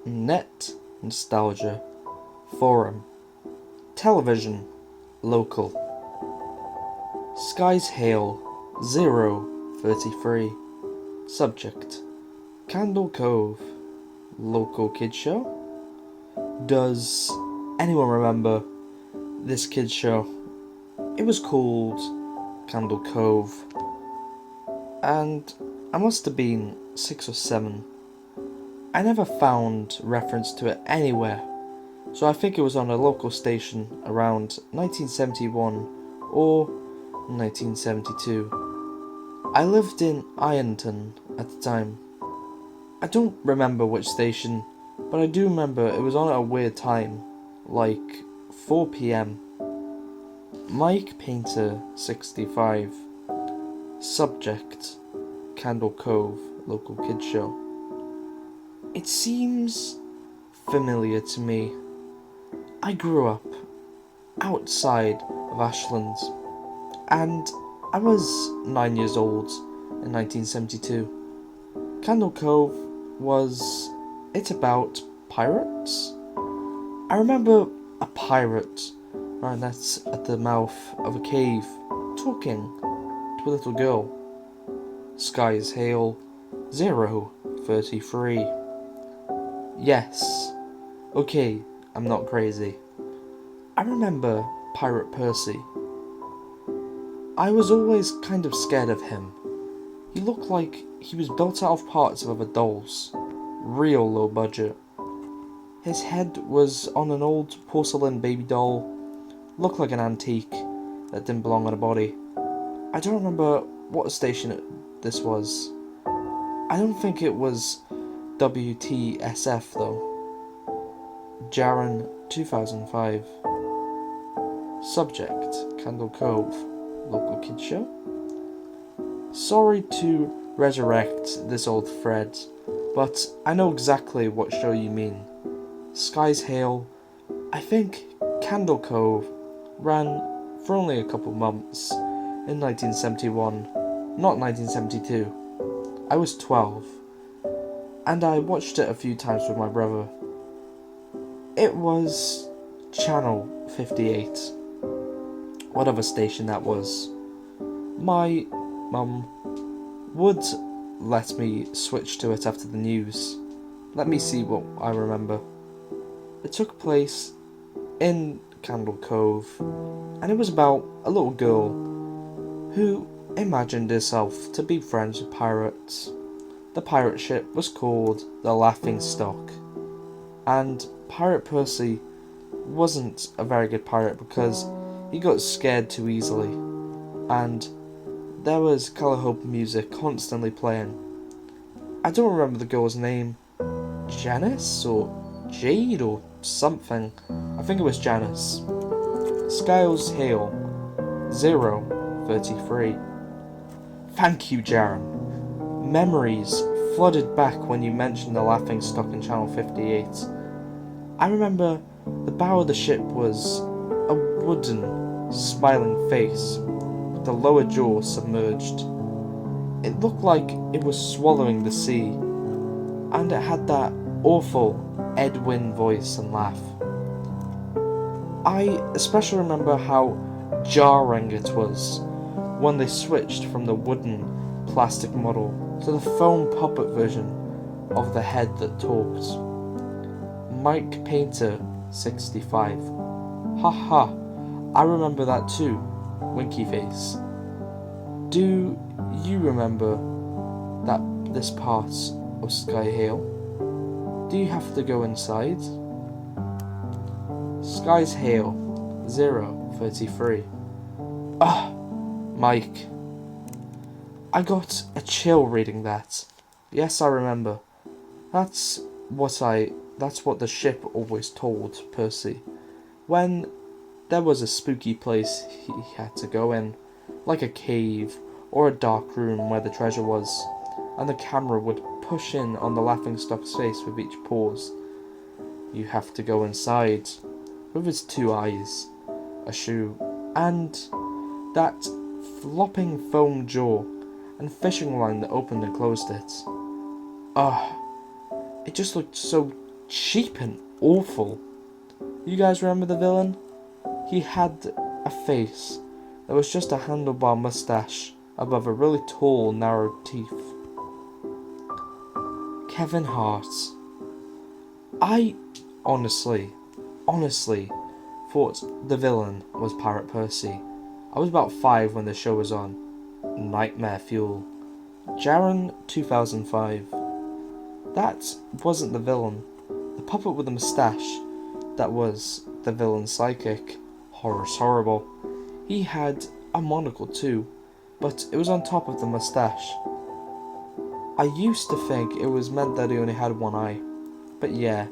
Net, nostalgia, forum, television, local. Skies hail, 033. Subject, Candle Cove, local kids show. Does anyone remember this kids show? It was called Candle Cove, and I must have been 6 or 7. I never found reference to it anywhere, so I think it was on a local station around 1971 or 1972. I lived in Ironton at the time. I don't remember which station, but I do remember it was on at a weird time, like 4 p.m. Mike Painter 65. Subject, Candle Cove, local kids show. It seems familiar to me. I grew up outside of Ashlands, and I was 9 years old in 1972. Candle Cove it's about pirates? I remember a pirate right that's at the mouth of a cave talking to a little girl. Skies hail, 033. Yes. Okay, I'm not crazy. I remember Pirate Percy. I was always kind of scared of him. He looked like he was built out of parts of other dolls. Real low budget. His head was on an old porcelain baby doll. Looked like an antique that didn't belong on a body. I don't remember what station this was. I don't think it was WTSF though. Jaren 2005. Subject, Candle Cove, local kids show. Sorry to resurrect this old thread, but I know exactly what show you mean. Skies hail. I think Candle Cove ran for only a couple months in 1971, not 1972. I was 12, and I watched it a few times with my brother. It was Channel 58, whatever station that was. My mum would let me switch to it after the news. Let me see what I remember. It took place in Candle Cove, and it was about a little girl who imagined herself to be friends with pirates. The pirate ship was called the Laughing Stock, and Pirate Percy wasn't a very good pirate because he got scared too easily, and there was Colour Hope music constantly playing. I don't remember the girl's name. Janice or Jade or something. I think it was Janice. Skies hail, 033. Thank you, Jaren. Memories flooded back when you mentioned the Laughing Stock in Channel 58. I remember the bow of the ship was a wooden, smiling face with the lower jaw submerged. It looked like it was swallowing the sea, and it had that awful Edwin voice and laugh. I especially remember how jarring it was when they switched from the wooden plastic model to the foam puppet version of the head that talked. Mike Painter 65. Haha, I remember that too, winky face. Do you remember this part of Sky Hail? Do you have to go inside? Skies hail, 033. Mike. I got a chill reading that. Yes, I remember. That's what the ship always told Percy. When there was a spooky place he had to go in, like a cave or a dark room where the treasure was, and the camera would push in on the Laughing Stock's face with each pause. You have to go inside, with its 2 eyes, a shoe, and that flopping foam jaw and fishing line that opened and closed it. It just looked so cheap and awful. You guys remember the villain? He had a face that was just a handlebar mustache above a really tall, narrow teeth. Kevin Hart. I honestly thought the villain was Pirate Percy. I was about 5 when the show was on. Nightmare Fuel. Jaren 2005. That wasn't the villain. The puppet with the moustache that was the villain's psychic. Horrible. He had a monocle too, but it was on top of the moustache. I used to think it was meant that he only had one eye. But yeah,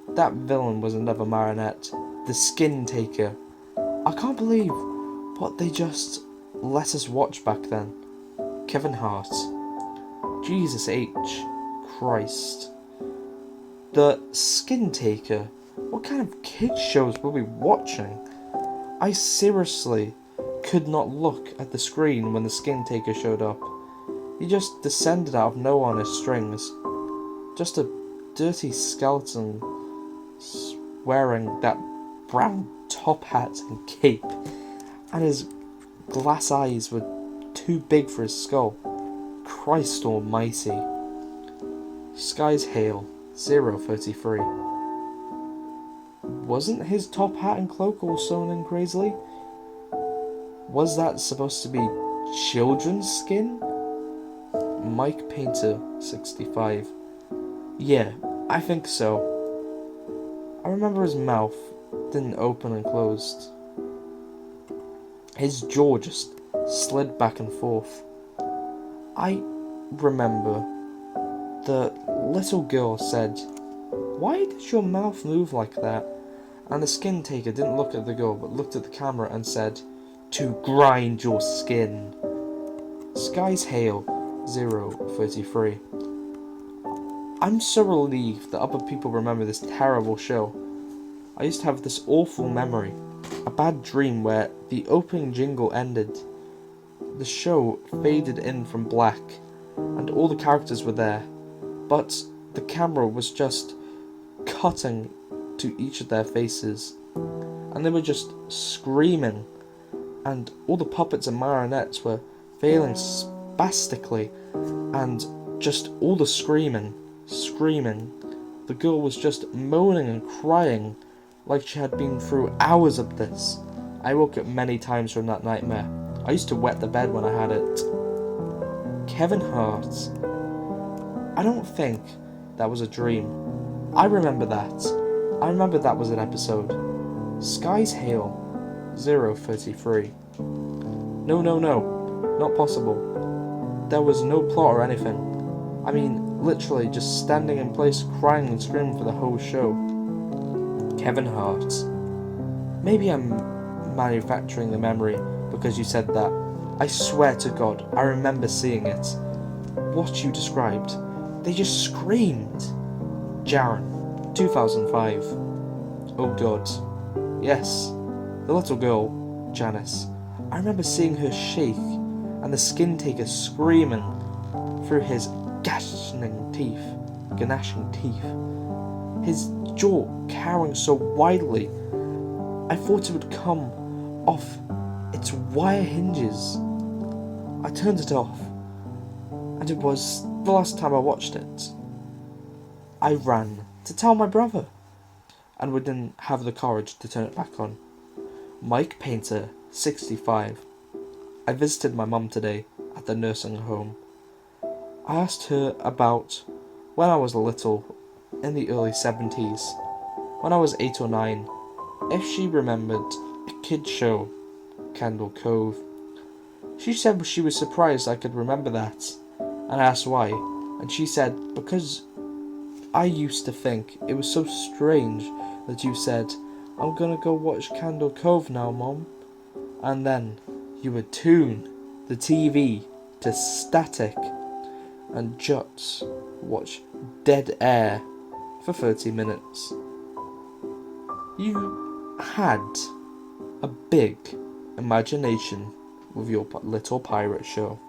that villain was another marionette. The Skin Taker. I can't believe what they just let us watch back then. Kevin Hart. Jesus H. Christ. The Skin Taker. What kind of kids shows were we watching? I seriously could not look at the screen when the Skin Taker showed up. He just descended out of nowhere on his strings. Just a dirty skeleton wearing that brown top hat and cape, and his glass eyes were too big for his skull. Christ almighty. Skies Hail 033. Wasn't his top hat and cloak all sewn in crazily? Was that supposed to be children's skin? Mike Painter 65. Yeah, I think so. I remember his mouth didn't open and closed. His jaw just slid back and forth. I remember the little girl said, "Why does your mouth move like that?" And the Skin Taker didn't look at the girl but looked at the camera and said, "To grind your skin." Skies Hail 033. I'm so relieved that other people remember this terrible show. I used to have this awful memory, a bad dream where the opening jingle ended, the show faded in from black, and all the characters were there, but the camera was just cutting to each of their faces, and they were just screaming, and all the puppets and marionettes were failing spastically, and just all the screaming. The girl was just moaning and crying like she had been through hours of this. I woke up many times from that nightmare. I used to wet the bed when I had it. Kevin Hart. I don't think that was a dream. I remember that. I remember that was an episode. Skies Hail 033. No, not possible. There was no plot or anything. I mean, literally just standing in place crying and screaming for the whole show. Kevin Hart. Maybe I'm manufacturing the memory because you said that. I swear to God, I remember seeing it. What you described. They just screamed. Jaren 2005. Oh God. Yes. The little girl, Janice. I remember seeing her shake and the Skin Taker screaming through his gnashing teeth. His jaw carrying so widely, I thought it would come off its wire hinges. I turned it off, and it was the last time I watched it. I ran to tell my brother, and we didn't have the courage to turn it back on. Mike Painter 65. I visited my mum today at the nursing home. I asked her about when I was little, in the early 70s, when I was 8 or 9, if she remembered a kid's show, Cove. She said she was surprised I could remember that, and I asked why, and she said, because I used to think it was so strange that you said, "I'm gonna go watch Cove now, Mom," and then you would tune the TV to static and just watch dead air for 30 minutes. You had a big imagination with your little pirate show.